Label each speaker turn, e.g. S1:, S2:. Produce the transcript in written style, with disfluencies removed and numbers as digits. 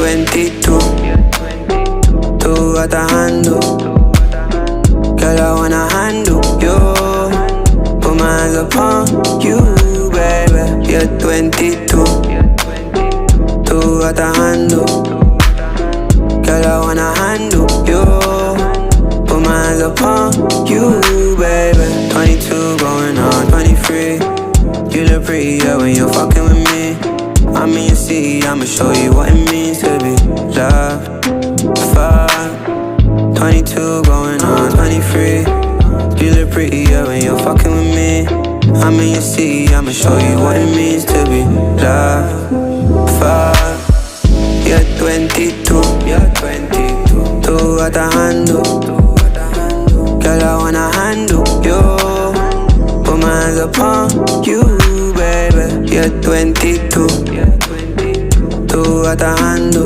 S1: 22. Tú got the handle. Girl, I wanna handle you. Put my hands upon you, baby. You're 22. Tú got the handle. Girl, I wanna handle you. Put my hands upon you, baby. 22 going on 23. You look prettier when you're fucking with me. I'm in your city, I'ma show you what it means to be loved. Fuck. 22 going on 23. You look prettier when you're fucking with me. I'm in your city, I'ma show you what it means to be loved. Fuck. You're 22. You're 22. Tú got the handle. Girl, I wanna handle you. Put my hands upon you, baby. You're 22. Tú got the handle.